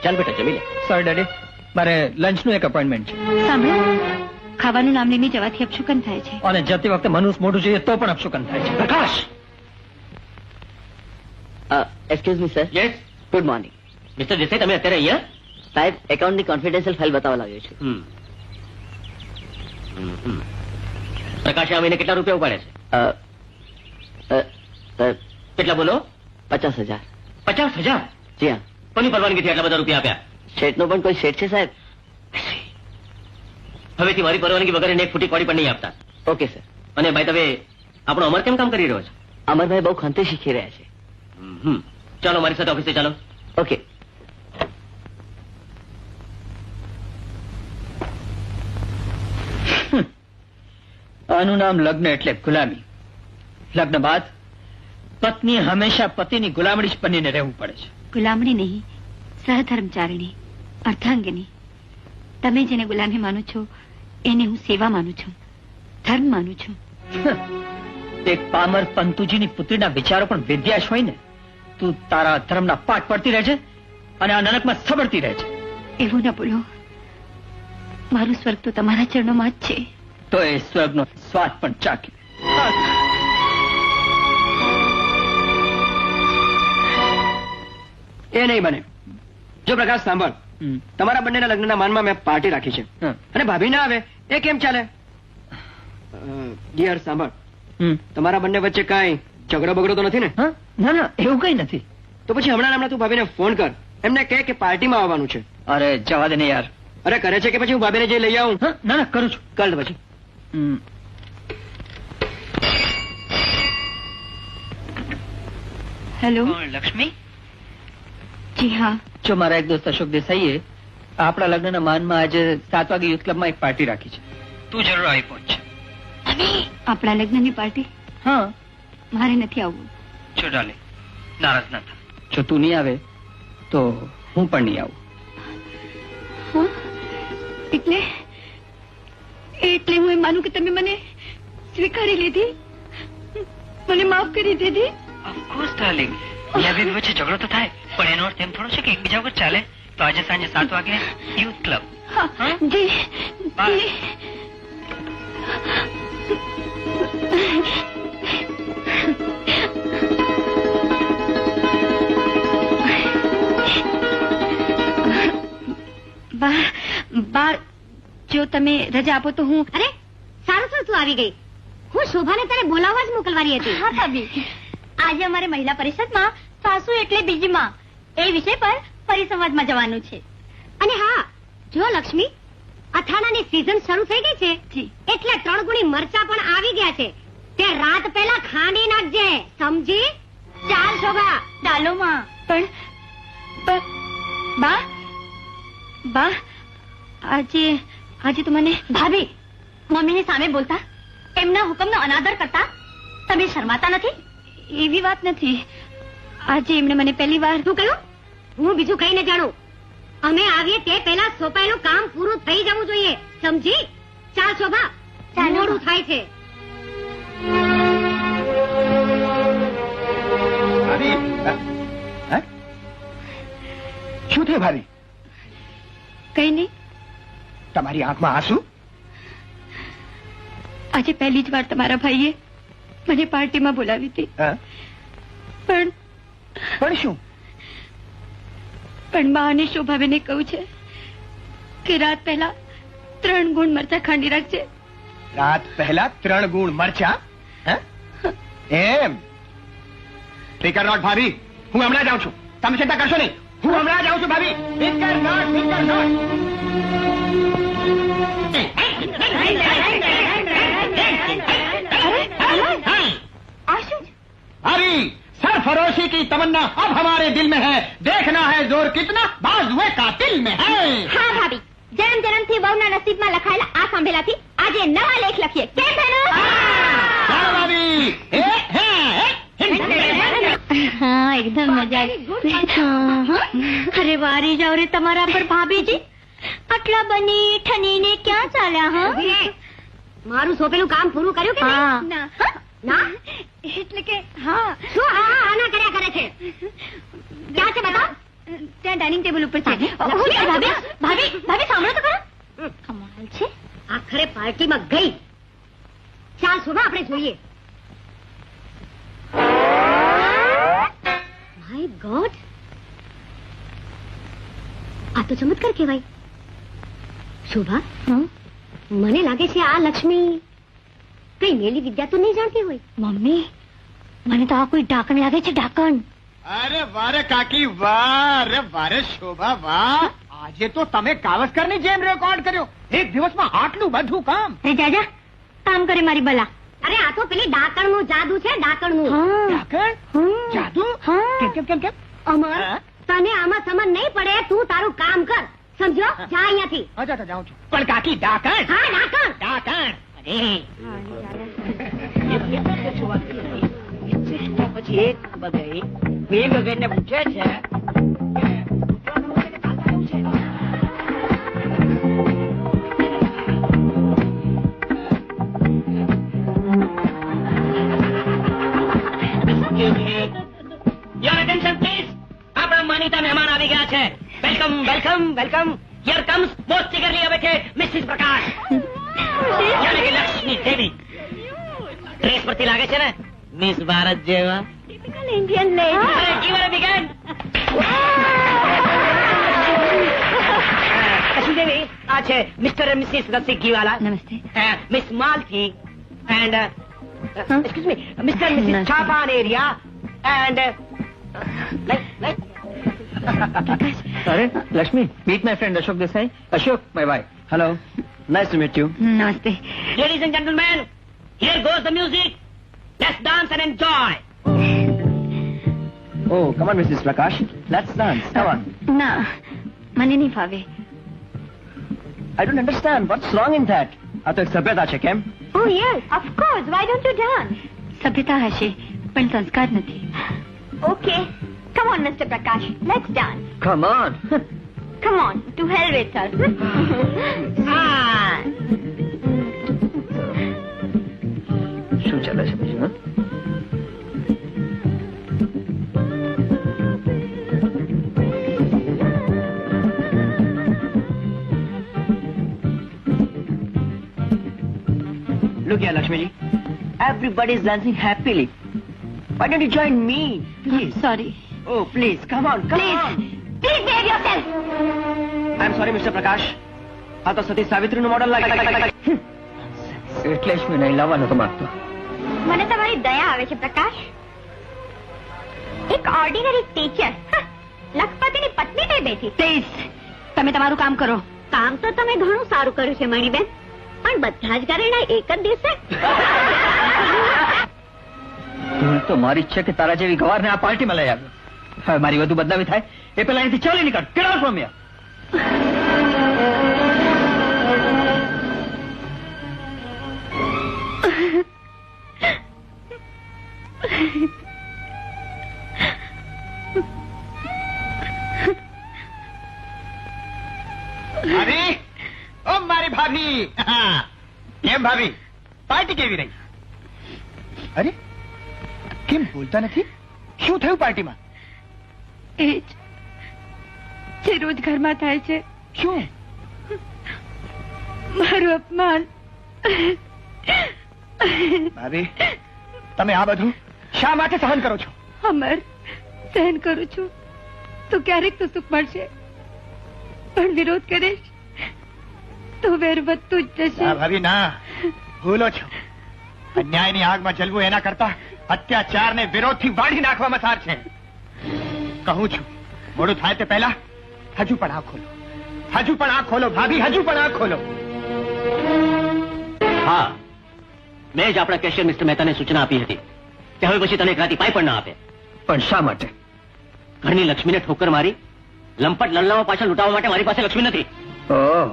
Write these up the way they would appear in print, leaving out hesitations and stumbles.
ચાલ બેટા જમી લે. સોરી ડેડી, મારે લંચનું એક અપોઇન્ટમેન્ટ છે. સાંભળો, ખાવાનું નામ લઈને જવાથી અપશુકન થાય છે. અને જતી વખતે મનુષ્ય મોઢું જોઈએ તો પણ અપશુકન થાય છે. Prakash, excuse me sir. Yes, good morning. Mister Desai, તમે અત્યારે અહીંયા? સાહેબ, એકાઉન્ટની કોન્ફિડન્શિયલ ફાઇલ બતાવવા લાવ્યો છું. પ્રકાશે આ મહિને કેટલા રૂપિયા ઉપાડે છે? કેટલા બોલો? 50,000. 50,000? જી હા. કોની પરવાનગીથી આટલા બધા રૂપિયા આપ્યા? શેઠનો પણ કોઈ શેઠ છે સાહેબ? હવેથી મારી પરવાનગી વગર એને એક ફૂટી કોડી પણ નહીં આપતા. Okay sir. અને ભાઈ, તમે આપણો અમર કેમ કામ કરી રહ્યો છો? અમરભાઈ બહુ ખંતે શીખી રહ્યા છે. ચાલો મારી સાથે ઓફિસે ચાલો. ઓકે. આનું નામ લગ્ન એટલે ગુલામી. લગ્ન બાદ પત્ની હંમેશા પતિની ગુલામણી જ બનીને રહેવું પડે છે. ગુલામણી નહીં, સહધર્મચારિણી, અર્ધાંગિની. તમે જેને ગુલામી માનો છો એને હું સેવા માનું છું, ધર્મ માનું છું. એક પામર પંતુજીની પુત્રીના વિચારો પણ વિદ્યાશ હોય ને. તું તારા ધર્મના પાઠ પડતી રહે છે અને આ નરકમાં સબળતી રહે છે. એવું ન બોલો. મારું સ્વર્ગ તો તમારા ચરણોમાં જ છે. તો એ સ્વર્ગનો સ્વાદ પણ ચાખી. એ નહીં બને. જો પ્રકાશ સાંભળ, તમારા બંનેના લગ્નના માનમાં મેં પાર્ટી રાખી છે અને ભાભી ના આવે એ કેમ ચાલે? ડિયર સાંભળ, તમારા બંને વચ્ચે કાંઈ ઝઘડો બગડો તો નથી ને? ના ના, એવું કઈ નથી. તો પછી હમણાં તું ભાભીને ફોન કર, એમને કહે કે પાર્ટીમાં આવવાનું છે. અરે જવા દે ને યાર. અરે કરે છે કે પછી હું ભાભીને જઈ લઈ આવું? ના ના, કરું છું. કર પછી. હેલો. લક્ષ્મી? જી હા. જો મારા એક દોસ્ત અશોક દેસાઈએ આપણા લગ્નના માનમાં આજે 7 વાગે યુથ ક્લબમાં એક પાર્ટી રાખી છે. તું જરૂર આવી પહોંચ. આપણા લગ્નની પાર્ટી? હા. મારે નથી આવવું. જો ડાલે, નારાજ ના થા. જો તું નહીં આવે તો હું પણ નહીં આવું. એટલે હું એમ માનું કે તમે મને સ્વીકારી લીધી, મને માફ કરી દીધી? Of course darling. બે વચ્ચે ઝઘડો તો થાય, પણ એનો અર્થ એમ થોડો છે કે એકબીજા વગર ચાલે. તો આજે સાંજે 7 વાગે યુથ ક્લબ. જી જી. બા, જો તમે રજા આપો તો હું. અરે સારું તું આવી ગઈ. હું શોભાને તારે બોલાવવા જ મોકલવાની હતી. હા ભાભી, આજે અમારે મહિલા પરિષદમાં સાસુ એટલે બીજીમાં એ વિષય પર પરિસંવાદમાં જવાનું છે. અને હા, જો લક્ષ્મી, અથાણાની સીઝન શરૂ થઈ ગઈ છે એટલે 3 ગુણી મરચા પણ આવી ગયા છે. તે રાત પહેલા ખાંડી નાખજે, સમજી? ચાલ શોભા, ડાલોમાં. પણ બા, આજે તો મને. ભાભી, મમ્મીની સામે બોલતા, એમના હુકમનો અનાદર કરતા તમે શરમાતા નથી? એવી વાત નથી. આજે એમણે મને પહેલી વાર. શું કહ્યું? હું બીજું કઈ ન જાણું. અમે આવીએ તે પહેલા સોંપાયેલું કામ પૂરું થઈ જવું જોઈએ, સમજી? ચાલ શોભા, મોડું થાય છે. શું થયું ભાભી? કઈ નહીં. તમારી આંખમાં આંસુ? આજે પહેલી જ વાર તમારા ભાઈએ મને પાર્ટીમાં બોલાવી હતી. પણ શું? પણ બા અને શોભાબેને કહ્યું છે કે રાત પહેલા 3 ગુણ મરચા ખાંડી રાખજે. રાત પહેલા 3 ગુણ મરચા? એમ? ફિકર નોટ ભાભી, હું હમણાં જાઉં છું. તમે ચિંતા કરશો નહીં, હું હમણાં જાઉં છું ભાભી. ફિકર નોટ. अभी सरफरोशी की तमन्ना अब हमारे दिल में है. देखना है जोर कितना बाजुए कातिल में है. હા ભાભી, જન્મથી વહુના નસીબમાં લખાયેલા આ સાંભળેલાથી આજે નવા લેખ લખીએ. કેમ બહેનો? હા, એકદમ મજા આવી. અરે વારી જાવ રે તમારા પર ભાભીજી. આટલા બની ઠનીને ક્યાં ચાલ્યા? હા, મારું સોંપેલું કામ પૂરું કર્યું કે નહીં? ના, એટલે કે હા. શું હા ના કર્યા કરે છે? ક્યાં છે બતાવ? ત્યાં ડાઇનિંગ ટેબલ ઉપર છે ભાભી ભાભી ભાભી સાંભળો તો ખરા કમાલ છે આખરે પાર્ટીમાં ગઈ ચાલ શોભા આપણે જોઈએ માય ગોડ આ તો ચમત્કાર કહેવાય શોભા મને લાગે છે આ લક્ષ્મી કઈ મેલી વિદ્યા તો નહીં જાણતી હોય મમ્મી મને તો આ કોઈ ઢાંકણ લાગે છે ઢાંકણ અરે વારે કાકી વાહ અરે વારે શોભા વાહ આજે તો તમે ગાવસ્કરની જેમ રેકોર્ડ કર્યો એક દિવસમાં આટલું બધું કામ અરે જાજા કામ કરે મારી બલા અરે આ તો પેલી ડાકણનું જાદુ છે ડાકણનું ડાકણ જાદુ કેમ કેમ કેમ કેમ અમર હા? તને આમાં સમજ નહીં પડે તું તારું કામ કર સમજો જા અહીંયાથી અચ્છા તો જાઉં છું પણ કાકી ડાકણ હા ડાકણ ડાકણ પછી એક બગઈ બે બગઈને પૂછે છે યોર અટેન્શન પ્લીઝ આપણા માનીતા મહેમાન આવી ગયા છે welcome welcome welcome here comes most ઇગરલી આવે છે મિસિસ પ્રકાશ યાની કે લક્ષ્મી દેવી ડ્રેસ પરથી લાગે છે ને મિસ ભારત જેવા ટિપિકલ ઇન્ડિયન લેડી અરે ગીવ અ બિગન લક્ષ્મી દેવી આ છે મિસ્ટર એન્ડ મિસિસ રસિક ગીવાલા નમસ્તે miss Malti and excuse me Mr. and Mrs. Chapan area and અરે Lakshmi meet my friend Ashok Desai Ashok my wife hello nice to meet you નમસ્તે ladies and gentlemen, here goes the music. Let's dance and enjoy. Oh come on Mrs Prakash let's dance come on ના મને નહીં ફાવે I don't understand what's wrong in that આ તો એક સભ્યતા છે કેમ oh yes of course why don't you dance સભ્યતા હશે પણ સંસ્કાર નથી okay come on Mr Prakash let's dance come on come on to hell with us શું ચાલે છે બીજું હા? Look here, Lakshmiji. Everybody is dancing happily. Why don't you join me, please? Sorry Oh, please, come on, come on. Please behave yourself I'm sorry, Mr. Prakash. આ તો સતી સાવિત્રીનું model લાગે એટલે જ મેં નહીં લાવવાનો તો માંગતો મને તમારી દયા આવે છે પ્રકાશ એક ઓર્ડિનરી ટીચર લખપતિની પત્ની થઈ બેઠી પ્લીઝ તમે તમારું કામ કરો કામ તો તમે ઘણું સારું કર્યું છે મણીબેન પણ બધા જ ઘરેણા એક જ દિવસે ભૂલ તો મારી જ છે કે તારા જેવી ગવારને આ પાર્ટીમાં લઈ આવ્યો હવે મારી વધુ બદનામી થાય એ પેલા અહીંથી ચાલી નીકળ ગેટ આઉટ ફ્રોમ હિયર અરે ઓ મારી ભાભી કેમ ભાભી પાર્ટી કેવી રહી અરે કેમ બોલતા નથી શું થયું પાર્ટીમાં એ જ જે રોજ ઘરમાં થાય છે શું મારું અપમાન ભાભી તમે આ બધું શા માટે સહન કરો છો અમર સહન કરું છું તો ક્યારેક તો સુખ મળશે પણ વિરોધ કરીશ તો વેર વધતું જ જશે ના ભાભી ના ભૂલો છો અન્યાયની આગમાં જલવું એના કરતા અત્યાચારને વિરોધથી વાળી નાખવામાં સાર છે કહું છું મોડું થાય તે પહેલા હજુ પણ આંખ ખોલો હજુ પણ આંખ ખોલો ભાભી હજુ પણ આંખ ખોલો હા મેં જ આપણા કેશિયર મિસ્ટર મહેતાને સૂચના આપી હતી કે હવે પછી તને એક રાતી પાઈ પણ ના આપે પણ શા માટે ઘરની લક્ષ્મીને ઠોકર મારી લંપટ લલ્લામાં પાછળ લૂંટાવવા માટે મારી પાસે લક્ષ્મી નથી ઓહ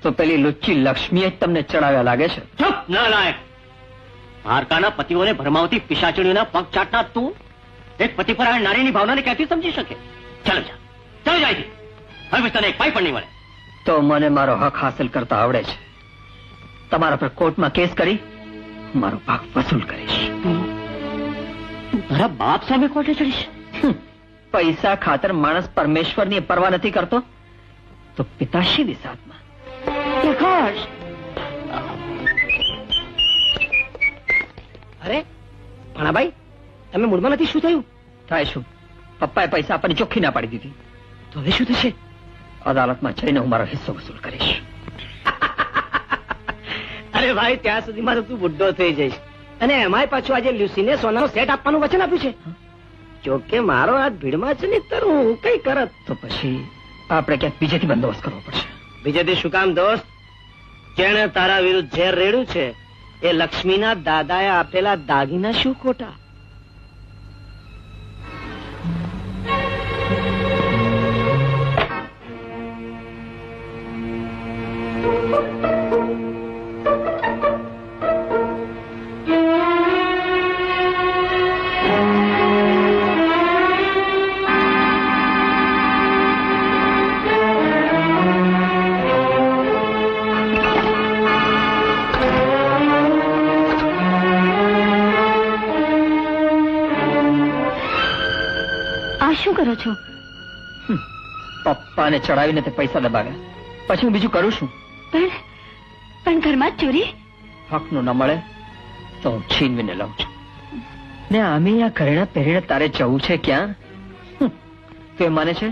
તો પેલી લુચ્ચી લક્ષ્મીએ જ તમને ચડાવ્યા લાગે છે ચૂપ ના લાયક ભારકાના પતિઓને ભરમાવતી પિશાચણીઓના પગ ચાટના તું એક પતિ પર આ નારીની ભાવનાને ક્યાંથી સમજી શકે ચાલો જા ચાલો જાય હવે પછી તને એક પાઈ પણ નહીં મળે તો મને મારો હક હાંસલ કરતા આવડે છે તમારા પર કોર્ટમાં કેસ કરી મારો ભાગ વસૂલ કરીશ તારા બાપ સામે કોર્ટે ચડીશ પૈસા ખાતર માણસ પરમેશ્વરની પરવા નથી કરતો તો પિતાશ્રીની સાથમાં. પ્રકાશ, અરે ભાણાભાઈ, તમે મૂડમાં નથી? શું થયું? થાય શું, પપ્પાએ પૈસા આપવાની ચોખ્ખી ના પાડી દીધી. તો હવે શું થશે? અદાલતમાં જઈને હું મારો હિસ્સો વસૂલ કરીશ. અરે ભાઈ, ત્યાં સુધીમાં તો તું બુઢ્ઢો થઈ જઈશ. અને એમાંય પાછું આજે લ્યુસીને સોનાનો સેટ આપવાનું વચન આપ્યું છે. જોકે મારો હાથ ભીડમાં છે ને, તર હું કઈ કરત. તો પછી આપણે ક્યાંક બીજેથી બંદોબસ્ત કરવો પડશે. બીજેથી શું કામ દોસ્ત? જેણે તારા વિરુદ્ધ ઝેર રેડ્યું છે એ લક્ષ્મીના દાદાએ આપેલા દાગીના શું ખોટા? આ શું કરો છો? પપ્પાને ચડાવીને તે પૈસા દબાવ્યા, પછી હું બીજું કરું છું? પણ ઘરમાં જ ચોરી? હકનું ન મળે તો હું છીનવીને લઉં છું. ને આમે આ ઘરેણા પહેરીને તારે જવું છે ક્યાં? તો એ માને છે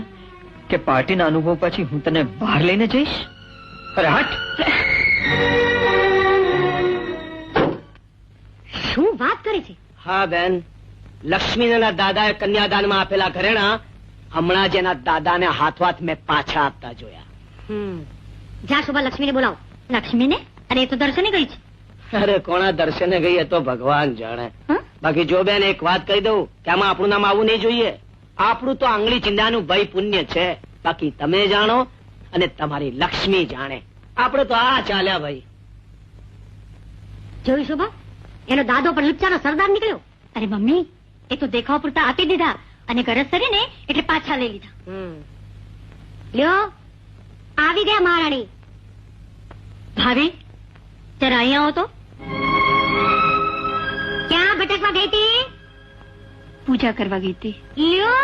કે પાર્ટીના અનુભવ પછી હું તને બહાર લઈને જઈશ? અરે હટ! શું વાત કરે છે? હા બેન, લક્ષ્મીના દાદાએ કન્યાદાનમાં આપેલા ઘરેણા હમણાં જ એના દાદાને હાથોહાથ મેં પાછા આપતા જોયા. જા શોભા, લક્ષ્મીને બોલાવો. લક્ષ્મીને? અરે એ તો દર્શને ગઈ છે. અરે કોણા દર્શને ગઈ એ તો ભગવાન જાણે. હં? બાકી જો બેન, એક વાત કહી દઉં કે આમાં આપણું નામ આવવું નહીં જોઈએ. આપણું તો આંગળી ચિંદાનું ભય પુણ્ય છે. બાકી તમે જાણો અને તમારી લક્ષ્મી જાણે. આપણે તો આ ચાલ્યા ભાઈ. જોયું શોભા, એનો દાદો પણ લુચ્ચાનો સરદાર નીકળ્યો. અરે મમ્મી, એ તો દેખાવ પૂરતા આપી દીધા અને ગરજ કરીને એટલે પાછા લઈ લીધા. લ્યો, આવી ગયા મહારાણી. ભાભી, જરા અહીંયા આવો તો. ક્યાં ભટકવા ગઈ હતી? પૂજા કરવા ગઈ હતી. લ્યો,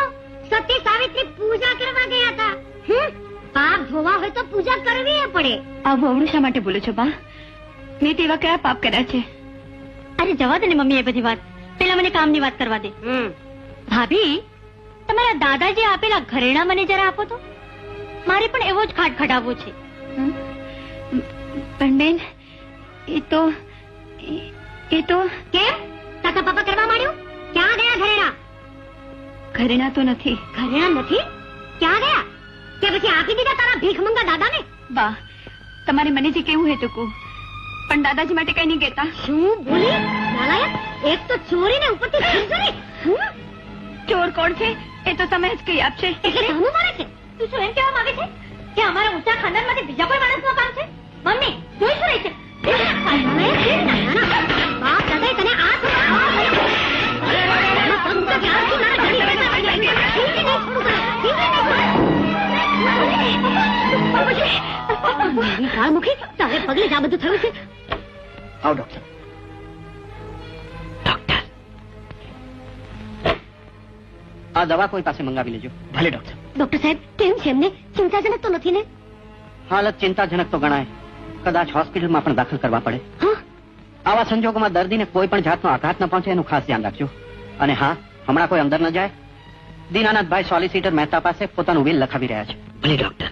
સતી સાવિત્રી પૂજા કરવા ગયા હતા. પાપ ધોવા હોય તો પૂજા કરવી પડે. આવું અવળું શા માટે બોલો છો બા? મેં તેવા કયા પાપ કર્યા છે? અરે જવા દે ને મમ્મી એ બધી વાત. પેલા મને કામની વાત કરવા દે. ભાભી, તમારા દાદાજી આપેલા ઘરેણા મને જરા આપો તો. મારે પણ એવો જ ખટખટાવવો છે. પણ બેન, એ તો કેમ કાકા પાપા કરવા માંડ્યું? ક્યાં ગયા ઘરેણા? ઘરેણા તો નથી. ઘરેણા નથી? ક્યાં ગયા? કે પછી આપી દીધા તારા ભીખમંગા દાદાને? બા, તમારે મને જે કેવું હે તો કહો, પણ દાદાજી માટે કઈ નહીં કહેતા. શું બોલી નાલાયક? એક તો ચોરીને ઉપરથી છીનચોરી. ચોર કોણ છે એ તો તમે જ કહી આપશે. એટલે સામું મારે છે? તું શું એમ કહેવા માંગે છે કે અમારા ઊંચા ખાનદાનમાંથી બીજા કોઈ માણસનું કામ છે? મમ્મી, જોઈ શું રહી છે? બાપ દાદાએ તને આ કાળમુખી, તારે પગલે જ આ બધું થયું છે. આવ ડોક્ટર. આ દવા કોઈ પાસે મંગાવી લેજો. ભલે ડોક્ટર. ડોક્ટર સાહેબ, કેમ છે એમને? ચિંતાજનક તો નથી ને? હાલત ચિંતાજનક તો ગણાય. કદાચ હોસ્પિટલમાં પણ દાખલ કરવા પડે. હા, આવા સંજોગોમાં દર્દીને કોઈ પણ જાતનો આઘાત ન પહોંચે એનું ખાસ ધ્યાન રાખજો. અને હા, હમણાં કોઈ અંદર ન જાય. દીનાનાથભાઈ સોલિસિટર મહેતા પાસે પોતાનું વિલ લખાવી રહ્યા છે. ભલે ડોક્ટર.